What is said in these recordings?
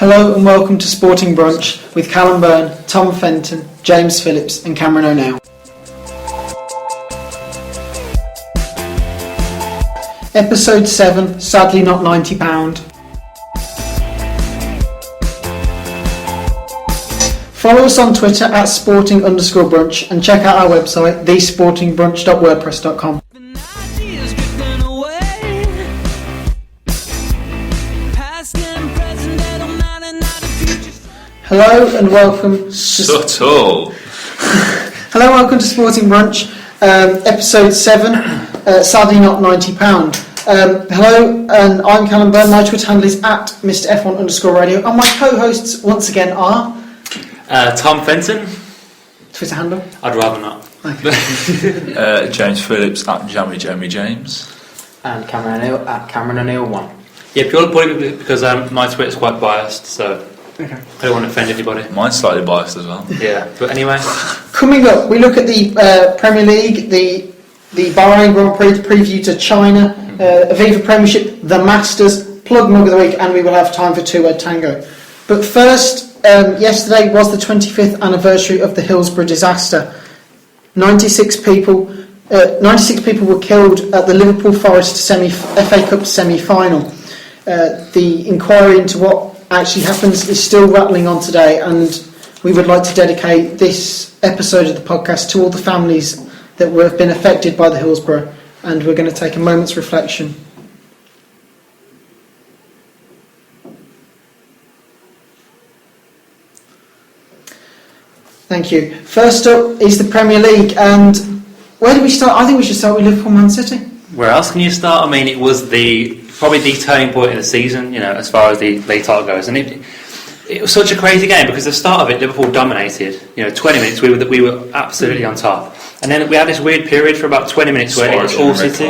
Hello and welcome to Sporting Brunch with Callum Beirne, Tom Fenton, James Phillips and Cameron O Neill. Episode 7, sadly not £90. Follow us on Twitter at sporting_brunch and check out our website thesportingbrunch.wordpress.com. Hello and welcome. Subtle. Hello and welcome to Sporting Brunch, episode 7. Sadly not £90. Hello, and I'm Callum Beirne. My Twitter handle is at Mr F1_radio, and my co-hosts once again are Tom Fenton. Twitter handle. I'd rather not. Okay. James Phillips at Jammy James. And Cameron O'Neill at Cameron O'Neill 1. Yeah, purely because my Twitter's quite biased, so okay. I don't want to offend anybody. Mine's slightly biased as well. Yeah, but anyway. Coming up, we look at the Premier League, the Bahrain Grand Prix, the preview to China, Aviva Premiership, the Masters, plug mug of the week, and we will have time for two-word tango. But first, yesterday was the 25th anniversary of the Hillsborough disaster. 96 people were killed at the Liverpool Forest FA Cup semi-final. The inquiry into what actually happens is still rattling on today, and we would like to dedicate this episode of the podcast to all the families that have been affected by the Hillsborough, and we're going to take a moment's reflection. Thank you. First up is the Premier League, and where do we start? I think we should start with Liverpool Man City. Where else can you start? I mean, it was probably the turning point in the season, as far as the league title goes, and it was such a crazy game because the start of it, Liverpool dominated. 20 minutes we were absolutely on top, and then we had this weird period for about 20 minutes where it was all City.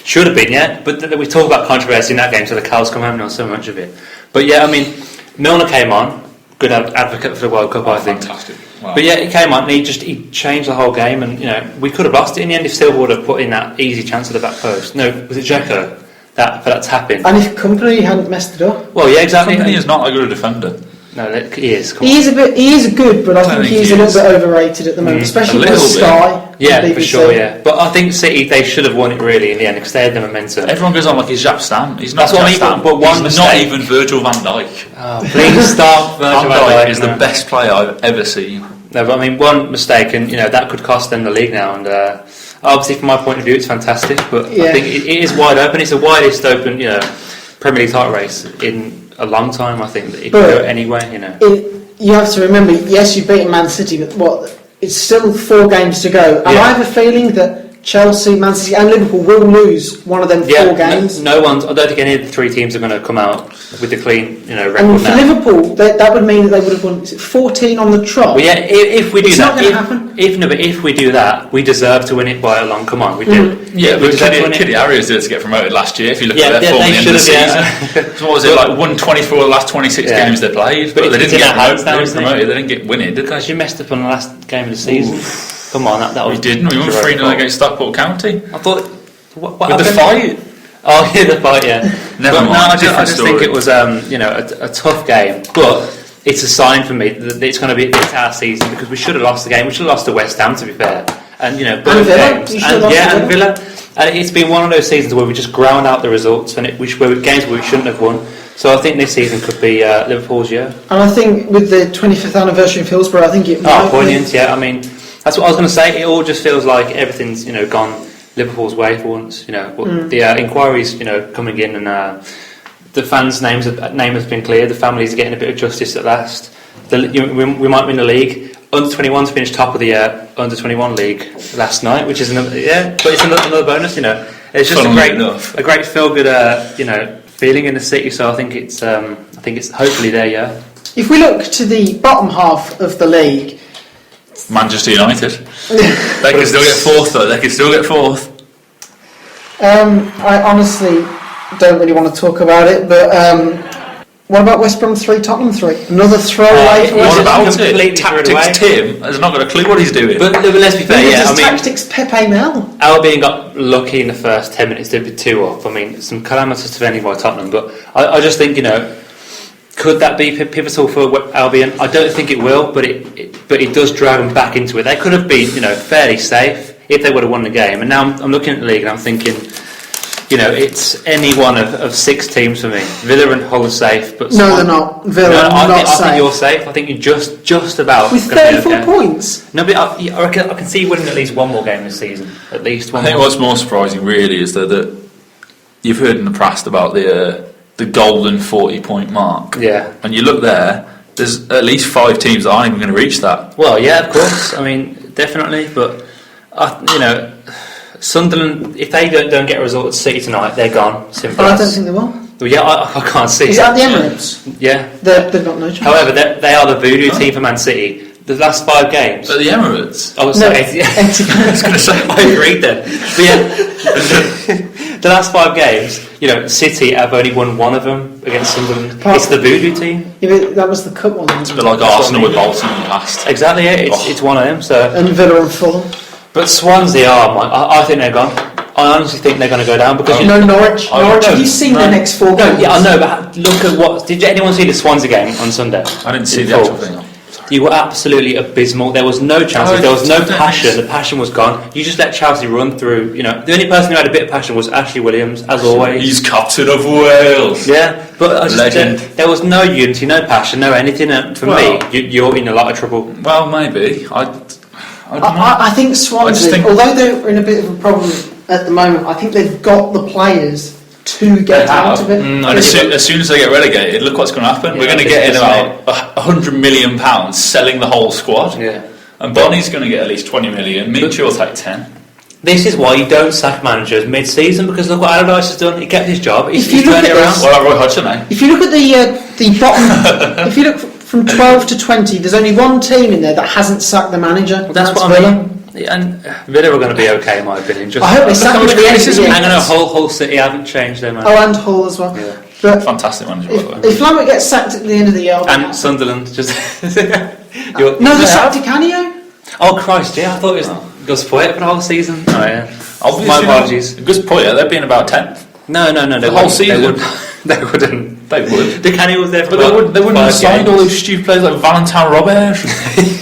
Should have been, yeah. But we talk about controversy in that game, so the cows come home, not so much of it. But yeah, I mean, Milner came on, good advocate for the World Cup, I think. Fantastic. Wow. But yeah, he came on and he changed the whole game, and we could have lost it in the end if Silva would have put in that easy chance at the back post. No, was it Dzeko for that tap-in? And if Company hadn't messed it up. Well, yeah, exactly. Company is not a good defender. No, he is. He is good, but I think he is a little bit overrated at the moment, especially with Sky. Yeah, for sure. Yeah, but I think City, they should have won it really in the end because they had the momentum. Everyone goes on like he's Jaap Stam. He's not Jaap Stam. But he's not even Virgil van Dijk. Oh, please stop. Van Dijk is the best player I've ever seen. No, but I mean, one mistake, and that could cost them the league now. And obviously, from my point of view, it's fantastic. But I think it is wide open. It's the widest open, Premier League title race in a long time. I think that it could go anywhere. You have to remember, yes, you've beaten Man City, but it's still 4 games to go. And I have a feeling that Chelsea, Man City and Liverpool will lose one of them 4 games. I don't think any of the 3 teams are going to come out with a clean record. And for Liverpool, that would mean that they would have won 14 on the trot. Well, yeah, if we do it's that, not going to happen. If we do that, we deserve to win it by a long. Come on, we do. Yeah, but Kiddy Arias did it to get promoted last year. If you look at their form at the end of the season, so what was it, like 124 of the last 26 games they played, but they didn't get promoted. They didn't get winning, did they? Because you messed up on the last game of the season. Come on, that was. We didn't. We won 3-0 against Stockport County. I thought. What with the fight. Oh yeah, the fight. Yeah. Never mind. I just think it was a tough game, but it's a sign for me that it's going to be our season because we should have lost the game. We should have lost to West Ham, to be fair, and both games. And Villa. And it's been one of those seasons where we just ground out the results, and games where we shouldn't have won. So I think this season could be Liverpool's year. And I think with the 25th anniversary of Hillsborough, I think it might. Poignant. Yeah, I mean. That's what I was going to say. It all just feels like everything's gone Liverpool's way for once. But the inquiries coming in, and the fans' name has been cleared. The families are getting a bit of justice at last. We might win the league. Under-21s finished top of the Under-21 league last night, which is but it's another bonus. It's just a great feel-good feeling in the city. So I think it's hopefully there. Yeah. If we look to the bottom half of the league. Manchester United. They can still get 4th though. They can still get 4th. I honestly don't really want to talk about it, but what about West Brom 3, Tottenham 3? Another throwaway for What about it? Tactics Tim has not got a clue what he's doing. But let's be fair, tactics Pepe Mel. Albion got lucky in the first 10 minutes to be 2 up. I mean, some calamitous defending by Tottenham, but I just think Could that be pivotal for Albion? I don't think it will, but it does drag them back into it. They could have been, fairly safe if they would have won the game. And now I'm looking at the league and I'm thinking, it's any one of 6 teams for me. Villa and Hull are safe, but no, they're not. Villa, I think you're safe. I think you're just about with 34 points. No, but I reckon I can see you winning at least one more game this season. At least one. I think what's more surprising really is that you've heard in the past about the golden 40-point mark. Yeah. And you look there's at least 5 teams that aren't even going to reach that. Well, yeah, of course. I mean, definitely. But, Sunderland, if they don't get a result at City tonight, they're gone. Simple. I don't think they will. Well, yeah, I can't see. Is that the Emirates? Yeah. They've got no chance. However, they are the voodoo team for Man City. The last 5 games. At the Emirates? I was going to say, I agreed then. But yeah, the last 5 games, City have only won one of them against Sunderland. It's the voodoo team. Yeah, but that was the cup one. It's a bit like Arsenal with Bolton in the past. Exactly, yeah. It's one of them. So. And Villa and Fulham. But Swansea I think they're gone. I honestly think they're going to go down because Norwich. Have you seen the next 4 games? Yeah, I know, but look at what. Did anyone see the Swansea game on Sunday? I didn't see the actual thing. You were absolutely abysmal. There was no chances. There was no passion. The passion was gone. You just let Chelsea run through. The only person who had a bit of passion was Ashley Williams, as always. He's captain of Wales. Yeah, but legend. There was no unity, no passion, no anything. For me, you're in a lot of trouble. Well, maybe. I think Swansea, although they're in a bit of a problem at the moment, I think they've got the players to get out of it. As soon as they get relegated, look what's going to happen. We're going to get in about £100 million selling the whole squad. Yeah. And Bonnie's going to get at least 20 million. Mitchell will take 10. This is why you don't sack managers mid-season, because look what Allardyce has done. He kept his job. He's turned it around. Well, Roy Hodgson, eh? If you look at the bottom, if you look from 12 to 20, there's only one team in there that hasn't sacked the manager. Well, that's what I mean. And Villa are going to be okay, in my opinion. I hope they sack him at the end of the year. And Hull City haven't changed their manager. Oh, and Hull as well. Yeah. But fantastic manager, by the way. If Lambert gets sacked at the end of the year, and Sunderland just no, they sacked Di Canio. Oh Christ, yeah, I thought it was Gus Poyet for the whole season. Oh yeah, obviously, my apologies. Gus Poyet, they'd been about 10th. No, the whole season. They wouldn't. They would. Di Canio was there for but they wouldn't have signed all those stupid players like Valentin Robert,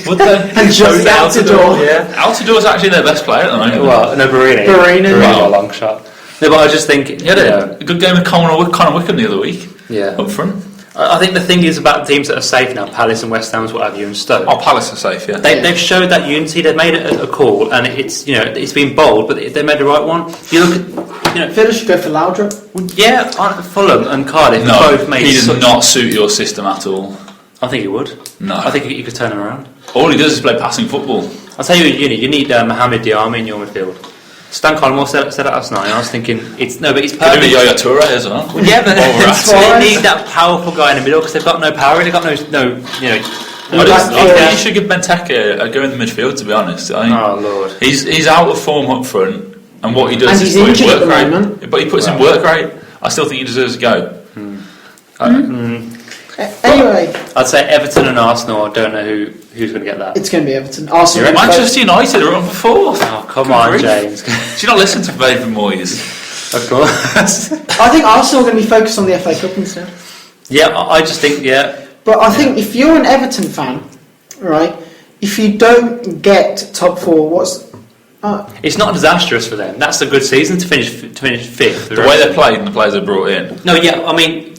would they? And Jose Altidore. Yeah, Altidore's actually their best player at the moment. Well, no, Beirne, a long shot. No, but I just think he had a good game with Connor Wickham the other week. Yeah, up front. I think the thing is about teams that are safe now, Palace and West Ham's, what have you, and Stoke. Oh, Palace are safe, yeah. They've showed that unity. They've made a call, and it's been bold, but they made the right one. You look at Villa should go for Laudrup. Yeah, Fulham and Cardiff both made. He does not suit your system at all. I think he would. No, I think you could turn him around. All he does is play passing football. I'll tell you, you need Mohamed Diarmi in your midfield. Stan Collymore said it last night, and I was thinking, but it's perfect. Could be Yaya Toure as well. Yeah, but they need that powerful guy in the middle because they've got no power. They've got no. I think you should give Benteke a go in the midfield. To be honest, oh Lord, he's out of form up front, and what he does is put in work rate. But he puts in work rate. I still think he deserves a go. Anyway, I'd say Everton and Arsenal. I don't know who's going to get that. It's going to be Everton. Arsenal. Manchester United are on for 4th. Oh come on, James. Do you not listen to David Moyes? Of course. I think Arsenal are going to be focused on the FA Cup instead. Yeah, I just think But I think if you're an Everton fan, right, if you don't get top 4, it's not disastrous for them. That's a good season to finish 5th. The way they're played and the players they brought in. No, yeah, I mean,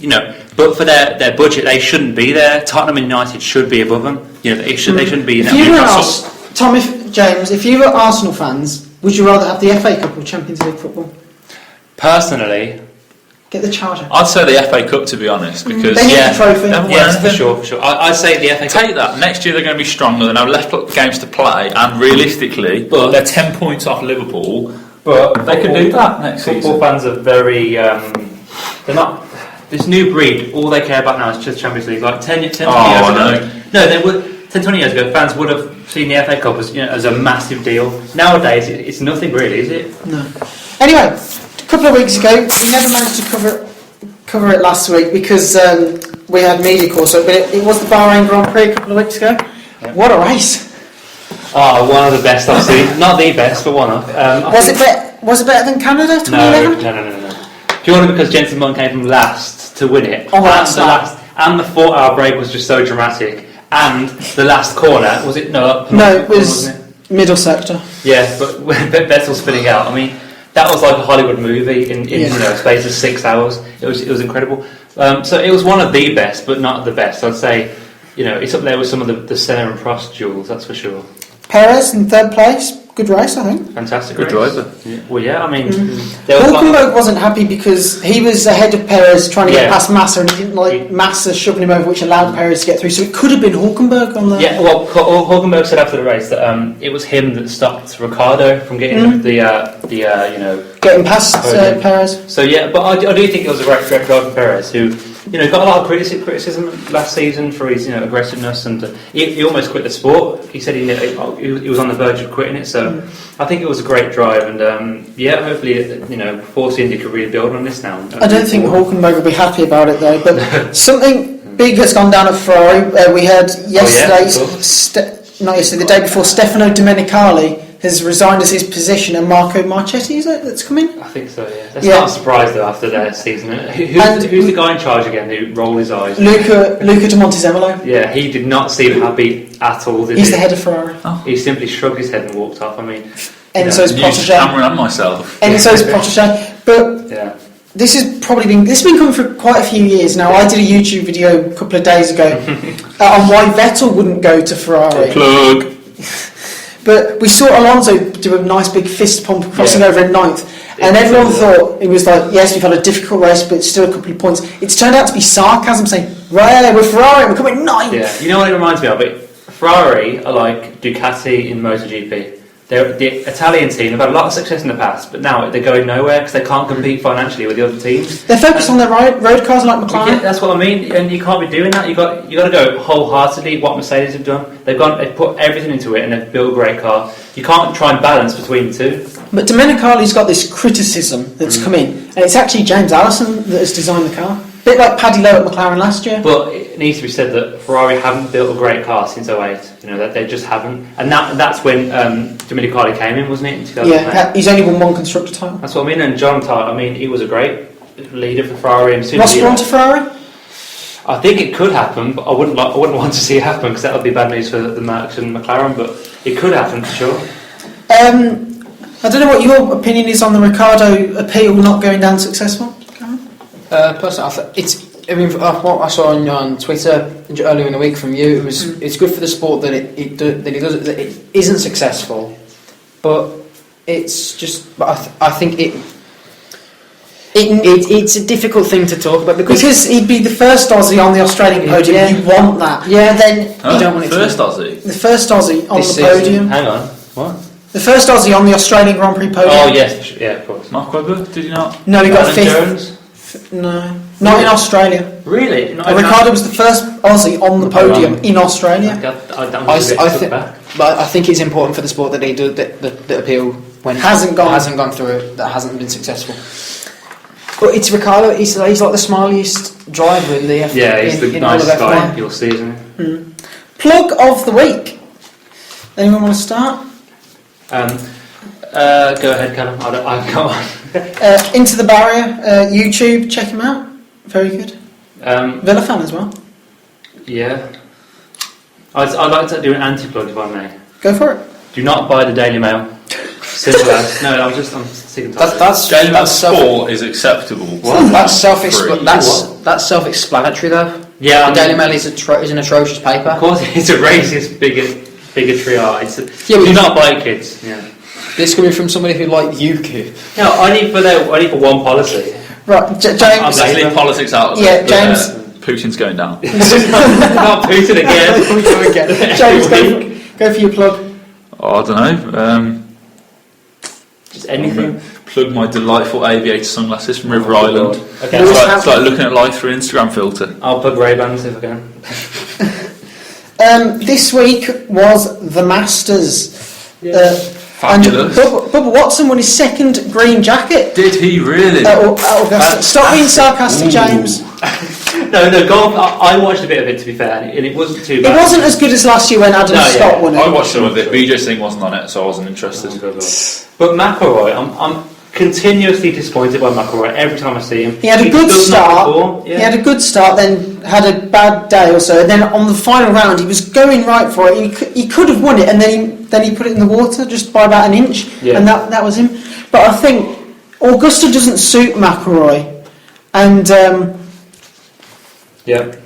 but for their budget, they shouldn't be there. Tottenham and United should be above them. They shouldn't be in that. If you were Arsenal fans, would you rather have the FA Cup or Champions League football? Personally, get the charger. I'd say the FA Cup, to be honest, because they need the trophy. For sure. I'd say the FA Cup. Take that. Next year they're going to be stronger. They have less games to play, and realistically, they're 10 points off Liverpool. But they can do that next season. Football fans are very. They're not. This new breed. All they care about now is just Champions League. Like 10 years ago. No, they would. 10-20 years ago, fans would have seen the FA Cup as a massive deal. Nowadays, it's nothing really, is it? No. Anyway, a couple of weeks ago, we never managed to cover it last week because we had media calls. But it was the Bahrain Grand Prix a couple of weeks ago. Yeah. What a race! One of the best I've seen. Not the best, but one of. Was it better than Canada 2011? No. Purely because Jenson Button came from last to win it. Oh, that's and the 4-hour break was just so dramatic. And the last corner, was it? No, it was middle sector. Yeah, but when Vettel spinning out, I mean, that was like a Hollywood movie in space of 6 hours. It was incredible. So it was one of the best, but not the best. I'd say, it's up there with some of the Senna and Prost duels, that's for sure. Perez in third place. Good race, I think. Fantastic Good race. driver. Yeah. Well, yeah, I mean... Hulkenberg wasn't happy because he was ahead of Perez trying to get past Massa, and he didn't like Massa shoving him over, which allowed Perez to get through. So it could have been Hulkenberg on that. Yeah, well, Hulkenberg said after the race that it was him that stopped Ricciardo from getting getting past Perez. So yeah, but I do think it was a great drive from Perez, who got a lot of criticism last season for his aggressiveness, and he almost quit the sport. He said he was on the verge of quitting it. So I think it was a great drive, and hopefully Force India could really build on this now. I don't think Hulkenberg will be happy about it though. But something big has gone down at Ferrari. We heard yesterday, the day before, Stefano Domenicali has resigned as his position, and Marco Marchetti, is it, that's come in? I think so, yeah. That's not a surprise, though, after their season. Who's the guy in charge again who rolled his eyes? Luca de Montezemolo. Yeah, he did not seem happy at all, did he? He's the head of Ferrari. Oh. He simply shrugged his head and walked off. I mean... Enzo's protege. Cameron and myself. Enzo's protege. But this has been coming for quite a few years now. I did a YouTube video a couple of days ago on why Vettel wouldn't go to Ferrari. Plug. But we saw Alonso do a nice big fist pump crossing over in ninth, and everyone thought it was like, yes, we've had a difficult race, but it's still a couple of points. It's turned out to be sarcasm, saying, right, we're Ferrari, we're coming ninth. Yeah, you know what it reminds me of? Ferrari are like Ducati in MotoGP. They're the Italian team. They've had a lot of success in the past, but now they're going nowhere because they can't compete financially with the other teams. They're focused on their road cars like McLaren. Yeah, that's what I mean, and you can't be doing that. You got to go wholeheartedly. What Mercedes have done, they've put everything into it, and they've built a great car. You can't try and balance between the two. But Domenicali's got this criticism that's come in, and it's actually James Allison that has designed the car. A bit like Paddy Lowe at McLaren last year. But it needs to be said that Ferrari haven't built a great car since 08. That they just haven't. And that's when Domenicali came in, wasn't it, in 2008? Yeah, he's only won one constructor title. That's what I mean. And John Tart, he was a great leader for Ferrari. And Ross Brawn to Ferrari? I think it could happen, but I wouldn't want to see it happen because that would be bad news for the Mercs and McLaren. But it could happen for sure. I don't know what your opinion is on the Ricciardo appeal not going down successful. Personally, what I saw on Twitter earlier in the week from you, it's good for the sport that it isn't successful, but it's just. But I think it's a difficult thing to talk about because he'd be the first Aussie on the Australian podium. Yeah. You want that, yeah. Then you don't want it. Aussie. The first Aussie on this the season. podium. Hang on, what? The first Aussie on the Australian Grand Prix podium. Oh yes, yeah, of course. Mark Webber, did you not? No, he got Alan fifth. Jones? No, not in Australia. Really? Ricciardo was the first Aussie on the podium in Australia. I think it's important for the sport that they do the appeal when hasn't gone through, that hasn't been successful. But it's Ricciardo. He's like the smiliest driver in the F1. Yeah, he's the nicest guy you'll see, isn't he? Plug of the week. Anyone want to start? Go ahead, Callum. I've got one. Into the Barrier, YouTube, check him out. Very good. Villa fan as well. Yeah. I'd like to do an anti-plug if I may. Go for it. Do not buy the Daily Mail. Simple as. No, I'm sick and tired. Daily Sport is acceptable. That's self-explanatory though. Yeah, the Daily Mail is an atrocious paper. Of course, it's a racist bigotry art. Do not buy it, kids. Yeah. This coming from somebody who likes UKIP. No, only for one policy. Right, James. Let's leave politics out of it. Yeah, James. Putin's going down. Not Putin again. James, go for your plug. Oh, I don't know. Just anything. Plug my delightful aviator sunglasses from River Island. Okay. It's like looking at life through an Instagram filter. I'll plug Ray-Bans if I can. This week was the Masters. Fabulous. Bubba Watson won his second green jacket. Did he really? Stop being sarcastic, James. No, golf. I watched a bit of it, to be fair, and it wasn't too bad. It wasn't as good as last year when Adam Scott won it. I watched some of it. BJ Singh wasn't on it, so I wasn't interested. But McIlroy, continuously disappointed by McIlroy every time I see him. He had a good start. He had a good start, then had a bad day or so. And then on the final round, he was going right for it. He could have won it, and then he put it in the water just by about an inch, and that was him. But I think Augusta doesn't suit McIlroy, and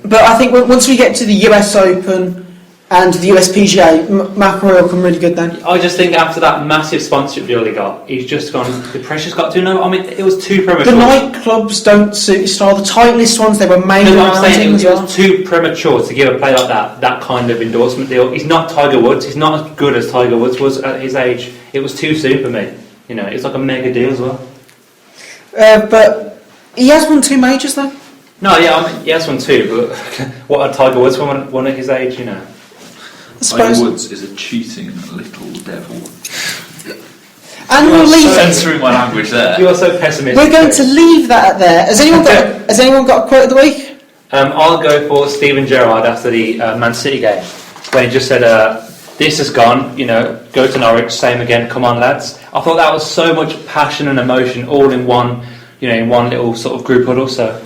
But I think once we get to the US Open and the USPGA, McIlroy will come really good then. I just think after that massive sponsorship deal he got, he's just gone. The pressure's got to know. I mean, it was too premature. The nightclubs don't suit his style. The Titleist ones, they were made around him as well. It was too premature to give a player like that kind of endorsement deal. He's not Tiger Woods. He's not as good as Tiger Woods was at his age. It was too soon for me. You know, it's like a mega deal as well. But he has won 2 majors though. No, I mean, he has won 2, but what had Tiger Woods won at his age? You know. Tiger Woods is a cheating little devil. And we'll leave censoring my language there. You are so pessimistic. We're going to leave that there. Has anyone got a quote of the week? I'll go for Steven Gerrard after the Man City game, when he just said, "This has gone. You know, go to Norwich. Same again. Come on, lads." I thought that was so much passion and emotion all in one. You know, in one little sort of group huddle. So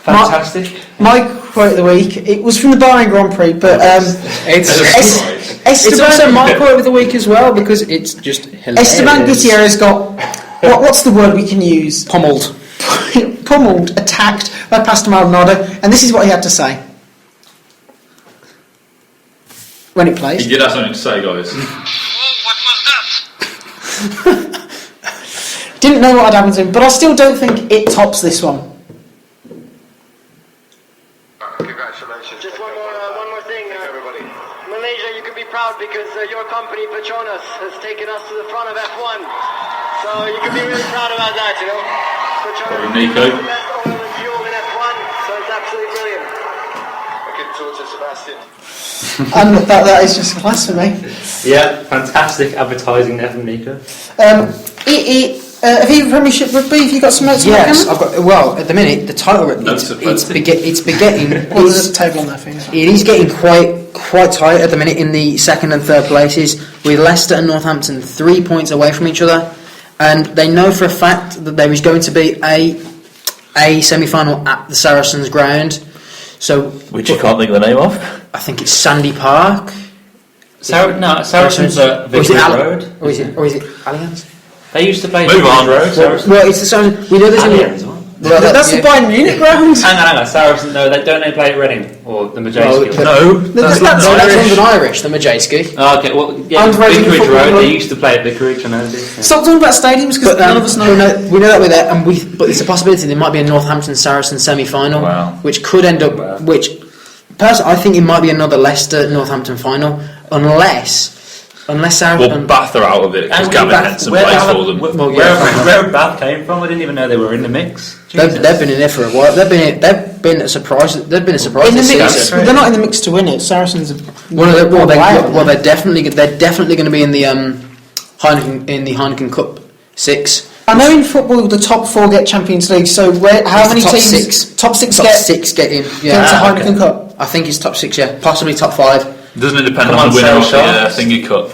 fantastic. My quote of the week, it was from the Bahrain Grand Prix, but it's also my quote of the week as well, because it's just hilarious. Esteban Gutierrez got what's the word we can use? Pummeled, attacked by Pastor Maldonado, and this is what he had to say when it plays. He did have something to say, guys. What was that? Didn't know what had happened to him, but I still don't think it tops this one. Congratulations. Just one more thing. Everybody. Malaysia, you can be proud because your company, Petronas, has taken us to the front of F1. So you can be really proud about that, you know. Petronas Nico. is the best oil and fuel in F1, so it's absolutely brilliant. I can talk to Sebastian. And that is just class for me. Yeah, fantastic advertising there from Nico. Have you Premiership Rugby? Have you got some notes? Yes, I've got. Well, at the minute, the title it's begetting. Well, there's a table on there for you. It is getting quite tight at the minute in the second and third places, with Leicester and Northampton 3 points away from each other, and they know for a fact that there is going to be a semi-final at the Saracens ground. So, which you can't think of the name of. I think it's Sandy Park. Saracens are Vicarage Road, or is it Allianz? They used to play Move on. Road. Well, it's the Saracens. We know there's Allianz. That's the Bayern Munich ground. Hang on. Saracens, no, they play at Reading or the Majeski. That's London Irish, the Majeski. Oh, okay, well, yeah, Vicarage Road. They used to play at Vicarage. I know this. Stop talking about stadiums because none of us know. We know that we're there, but it's a possibility there might be a Northampton Saracens semi-final, which could end up. Which, personally, I think it might be another Leicester Northampton final, unless Saracens. Bath are out of it because Gavin Henson plays for them. Where Bath came from, I didn't even know they were in the mix. They've been in there for a while. They've been a surprise. They've been a surprise in the this mix. season. They're not in the mix to win it. Saracens. They're definitely going to be in the Heineken Cup 6. I know in football the top 4 get Champions League. So how many top teams? 6. Top 6 get in. Get into Heineken Cup. I think it's top 6. Yeah, possibly top 5. Doesn't it depend on the winner of the Thingy Cup?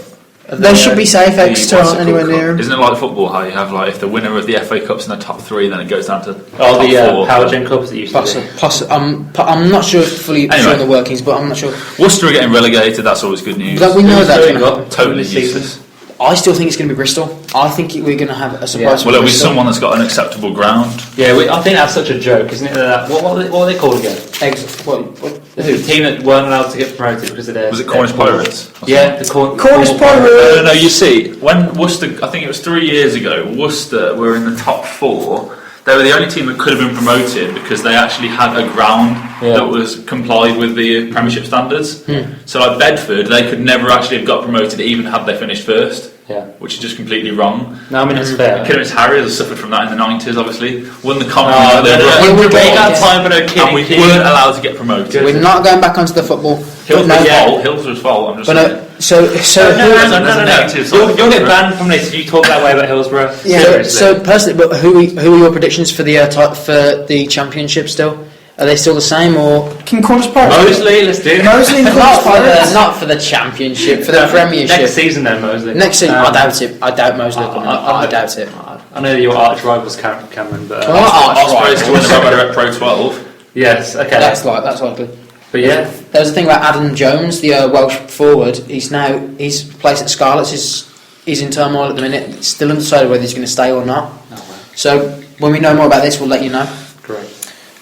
They should be safe. Exeter aren't anywhere near them. Isn't it like football? How you have if the winner of the FA Cup's in the top 3, then it goes down to the Power Gen Cups that used to I'm not sure fully sure on the workings, but I'm not sure. Worcester are getting relegated. That's always good news. We know that's going to happen. Totally useless. I still think it's going to be Bristol. I think we're going to have a surprise. Well, it'll be someone that's got an acceptable ground. Yeah, I think that's such a joke, isn't it? What are they called again? The team that weren't allowed to get promoted because of their... Was it Cornish Pirates? Yeah, the Cornish Pirates. No, you see, when Worcester, I think it was 3 years ago, Worcester were in the top 4. They were the only team that could have been promoted because they actually had a ground that was complied with the Premiership standards. So like Bedford, they could never actually have got promoted even had they finished first. Which is just completely wrong. No, I mean it's fair. Kidderminster Harriers have suffered from that in the 90s, obviously. Won the Common. We got time for no kidding. And we weren't allowed to get promoted. We're not going back onto the football. Hillsborough's fault. I'm just saying. You'll get banned from this if you talk that way about Hillsborough. Yeah. So personally, but who are your predictions for the championship still? Are they still the same or Can Cornish Pirates? Moseley, let's do it. Moseley and Cornish Pirates. Not for the championship, for the Premiership. Next season then, Moseley. Next season, I doubt it. I doubt Moseley coming up. I doubt it. I know your arch rivals, Cameron, but Ospreys to win the Rugby Pro 12. yes, okay. That's likely. But yeah, There was a thing about Adam Jones, the Welsh forward. His place at Scarlets is in turmoil at the minute. It's still undecided whether he's going to stay or not. So when we know more about this, we'll let you know. great.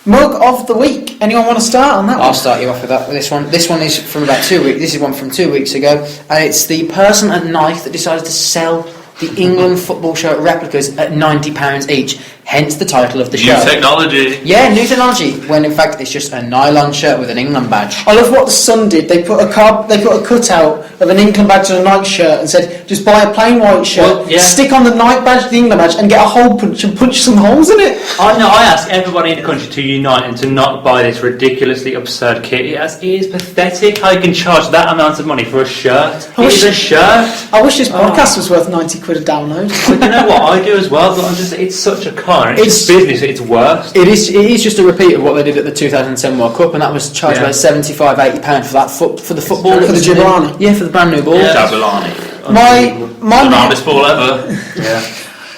Mug of the week. Anyone want to start on that I'll one? start you off with that. This one is from about 2 weeks. This is one from 2 weeks ago, and it's the person at Knife that decided to sell the England football shirt replicas at £90 each. Hence the title of the New show. technology. Yeah, new technology. When in fact it's just a nylon shirt with an England badge. I love what the Sun did. They put a cutout of an England badge on a Nike shirt and said, just buy a plain white shirt, Well, yeah. stick on the Nike badge, the England badge, and get a hole punch and punch some holes in it. I ask everybody in the country to unite and to not buy this ridiculously absurd kit. It is pathetic how you can charge that amount of money for a shirt. I It wish- is a shirt. I wish this podcast was worth 90 quid a download. But you know what I do as well, but it's such a con. It's business at its worst. It is just a repeat of what they did at the 2007 World Cup, and that was charged about £75-80 for that for the football. For the Gibraltar. Yeah, for the brand new ball. Yeah. Jabulani. My The roundest ball ever. Yeah.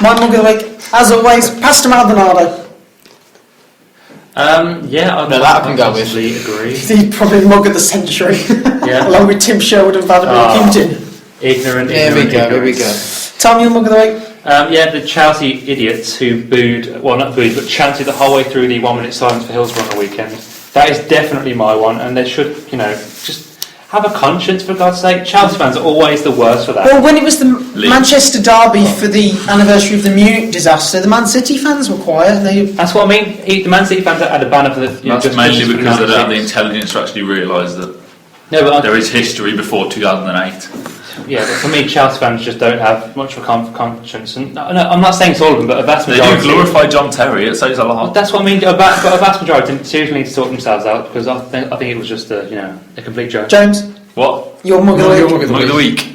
my mug of the week, as always, Pastor Maldonado. Yeah, No, that I can go with. obviously agree. He's probably the mug of the century. Yeah. Along with Tim Sherwood and Vladimir Putin. Ignorant. Here we go. Tom, your mug of the week. Yeah, the Chelsea idiots who not booed, but chanted the whole way through the 1 minute silence for Hillsborough on the weekend. That is definitely my one, and they should, just have a conscience for God's sake. Chelsea fans are always the worst for that. Well, when it was the Manchester derby for the anniversary of the Munich disaster, the Man City fans were quiet. That's what I mean. The Man City fans had a banner for the. That's mainly because they don't have the intelligence to actually realise that No, but there is history before 2008. yeah, but for me, Chelsea fans just don't have much of a conscience. And no, I'm not saying it's all of them, but a vast They majority. do glorify John Terry, it says a lot. That's what I mean. But a vast majority seriously need to sort themselves out, because I think it was just a complete joke. James, What? your mug of the week. Mug of the week.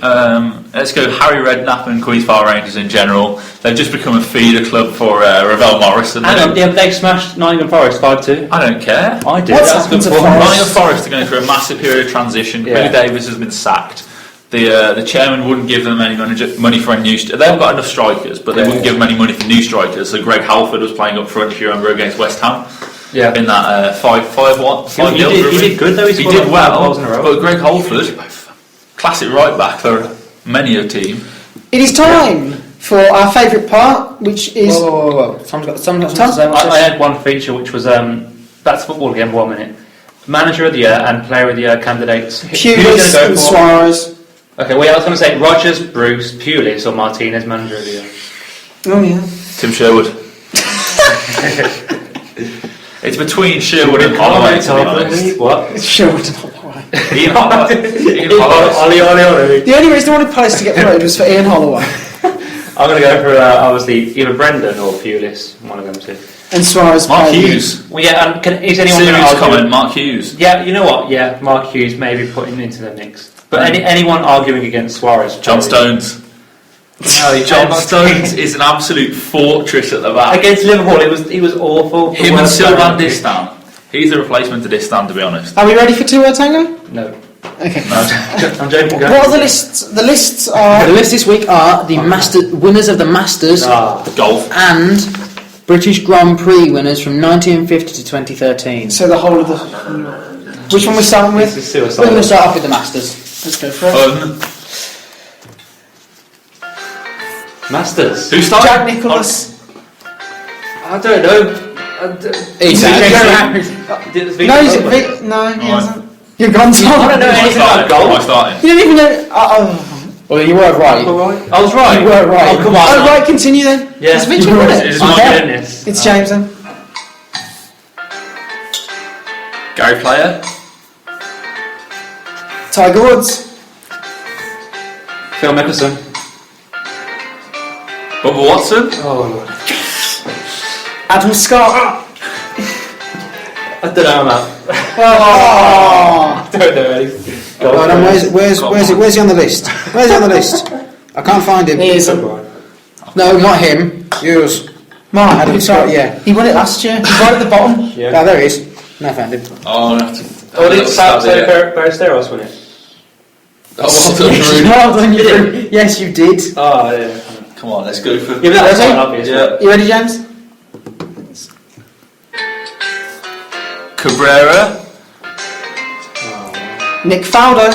Let's go Harry Redknapp and Queen's Park Rangers in general. They've just become a feeder club for Ravel Morrison. They smashed Nottingham Forest 5-2. I don't care. I did. What's That's happened good to form. Forest? Nottingham Forest are going through a massive period of transition. Yeah. Billy Davis has been sacked. The chairman wouldn't give them any money for a new. They haven't got enough strikers, but they wouldn't give them any money for new strikers. So Greg Halford was playing up front, if you remember, against West Ham. Yeah. In that 5-1. He did good though. He scored did like 5 well, goals in a row. but Greg Halford, classic right back for many a team. It is time for our favourite part, which is... Whoa. Tom's got something to say. I had one feature which was that's football again. 1 minute. Manager of the year and player of the year candidates. Who's Pulis gonna and go for? Suarez. Okay, well, I was going to say Rodgers, Bruce, Pulis, or Martinez, manager of the year. Oh, yeah. Tim Sherwood. It's between Sherwood and Holloway, to be honest. What? Sherwood and Holloway. Ian Holloway. The only reason they wanted Palace to get promoted was for Ian Holloway. I'm going to go for obviously either Brendan or Pulis. One of them two. And Suarez. Mark played. Hughes. Well, yeah. Is anyone going to Serious argue? comment, Mark Hughes. Yeah, you know what? Yeah, Mark Hughes maybe putting into the mix. But anyone arguing against Suarez? John Stones. No, John Stones is an absolute fortress at the back. Against Liverpool, he was awful. Him and Sylvain Distin. He's the replacement to Distin, to be honest. Are we ready for two-word tango? No. Okay. I'm joking. What are the lists? The lists are... The list this week are the winners of the Masters Golf. and British Grand Prix winners from 1950 to 2013. So the whole of the... Which one are we starting with? This is We're going suicide. to start off with the Masters. Let's go for it. Masters. Who started? Jack Nicklaus. I don't know. No, he's no, he hasn't. You're gone, Tom. I don't know anything about golf. Am I starting? You don't even know... Well, you were right. I was right. You were right. Oh, come on. Oh, right, continue then. Yeah. It's Victor, isn't it? It's Oh, my my turn. goodness. It's James then. Gary Player. Tiger Woods. Phil Mickelson. Bubba Watson. Oh, Lord. Adam Scott. I don't know, man. Oh. I don't know anything. Hold on, where's he on the list? Where's he on the list? I can't find him. He is. No, not him. Yours. Mark, Adam Scott, yeah. He won it last year. He's right at the bottom. Yeah. Oh, there he is. No, I found him. Oh, I have to. Oh, did Baristeros win it? Oh, well done, Rooney. Well done, you. Yes, you did. Oh, yeah. Come on, let's go for. Yeah, but that's Ready? quite obvious. Yeah. You ready, James? Cabrera. Nick Faldo.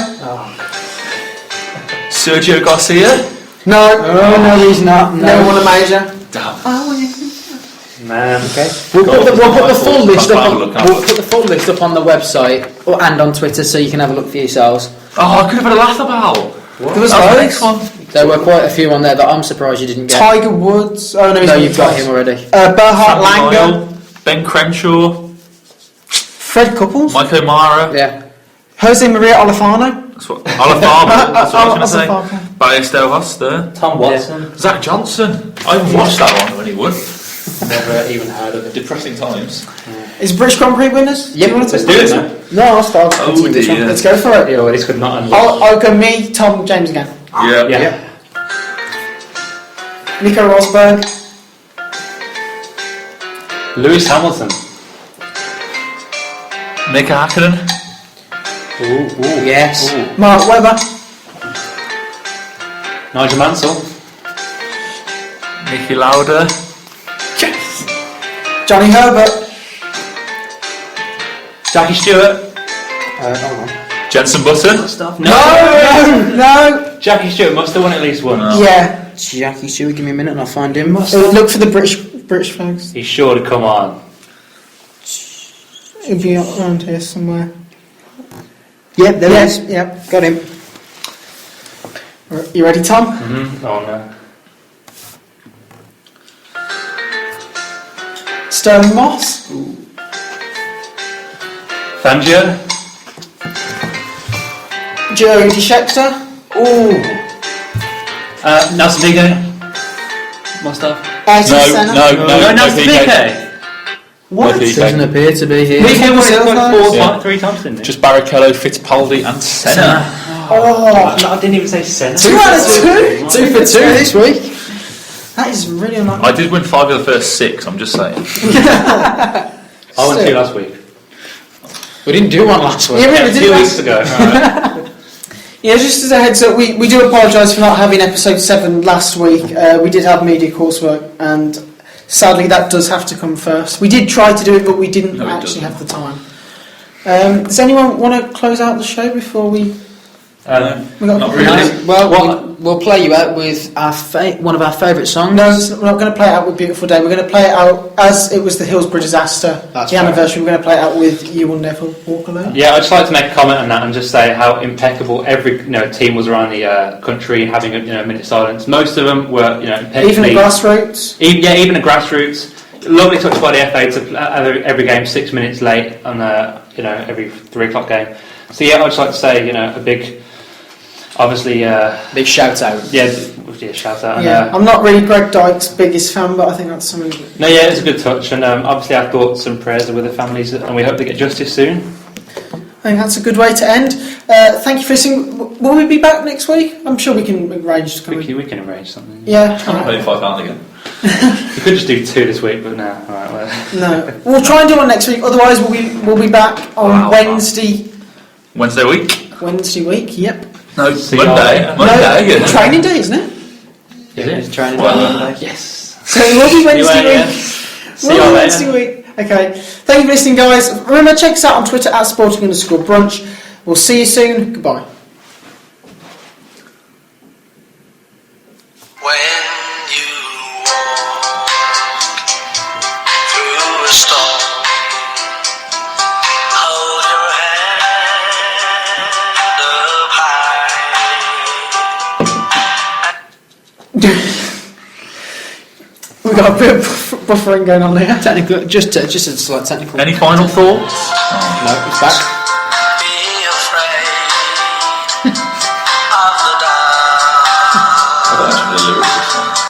Sergio Garcia. No, he's not. never won a major. Damn. Man. Okay. We'll put the full list up. Look up. We'll put the full list up on the website and on Twitter, so you can have a look for yourselves. Oh, I could have had a laugh about. There was That was the loads. next one. There were quite a few on there that I'm surprised you didn't get. Tiger Woods. Oh no, No, you've got him already. Berhard Sammy Langer. Lyle, Ben Crenshaw. Fred Couples. Mike O'Mara. Yeah. Jose Maria Olafano. That's what. Olafama. That's what I was going to Olafama. say. Ballester Hoster. Tom Watson. Zach Johnson. I even watched that one when he won. Never even heard of it. Depressing times. Is British Grand Prix winners? Yep. Do you want to Let's do it now. No, I'll start. Oh, Continue this dear. one. Let's go for it. Yeah, well, this could not unlock. I'll go me, Tom, James again. Yeah. Yeah. Nico Rosberg. Lewis Hamilton. Mika Hakkinen. Ooh. Yes. Ooh. Mark Webber. Nigel Mansell. Nicky Lauda. Johnny Herbert. Jackie Stewart. Jenson Button. No. Jackie Stewart must have won at least one. No. Yeah. Jackie Stewart, give me a minute and I'll find him. Look for the British folks. He's sure to come on. It'll be around here somewhere. Yep, there he is. Yep. Got him. You ready, Tom? Mm-hmm. Oh no. Sterling Moss. Fangio. Jody Scheckter. Ooh. Nelson Piquet. Must have. Ayrton Senna. No, Nelson Piquet. What? No, Piquet. Doesn't appear to be here. Piquet won it Silver. like Yeah. 3 times, didn't he? Just Barrichello, Fittipaldi, and Senna. Oh, No, I didn't even say Senna. 2 out of 2. 2 for 2 this week. That is really unlucky. I did win 5 of the first 6. I'm just saying. I won 2 last week. We didn't do one last week. Yeah, Yeah, we a did few last- weeks ago. Alright. Yeah, just as a heads up, we do apologise for not having episode 7 last week. We did have media coursework, and sadly that does have to come first. We did try to do it, but we didn't No, it actually doesn't. have the time. Does anyone want to close out the show before we... We got Not really. Well, we'll play you out with our one of our favourite songs. No, we're not going to play it out with Beautiful Day. We're going to play it out as it was the Hillsborough disaster, That's the fair. anniversary. We're going to play it out with You Will Never Walk Alone. Yeah, I'd just like to make a comment on that and just say how impeccable every team was around the country having a minute silence. Most of them were Even impeccably. the grassroots. Even the grassroots. Lovely touch by the FA to every game 6 minutes late on every 3 o'clock game. So yeah, I'd just like to say a big, obviously Big shout out. shout out. Yeah, I'm not really Greg Dyke's biggest fan, but I think that's something. No, yeah, it's a good touch, and obviously our thoughts and prayers are with the families, and we hope they get justice soon. I think that's a good way to end. Thank you for listening. Will we be back next week? I'm sure we can arrange to come in. We can arrange something. Yeah. I'm paying £5 again. You could just do 2 this week, but no. All right, well. No, we'll try and do one next week. Otherwise, we'll be back on Wow. Wednesday week? week. Yep. No, See you Monday. all. Monday. No, training day, isn't it? Is it? Training Well, Yes. So it will be Wednesday Anyway, week. See you all Wednesday later. week. Okay. Thank you for listening, guys. Remember, check us out on Twitter at sporting_brunch. We'll see you soon. Goodbye. When you walk through a storm, hold your head up high. We've got a bit of buffering going on here. Technical, just a slight technical. Any final thoughts? No, it's back. Be afraid of the dark. I don't actually know the lyrics of this one.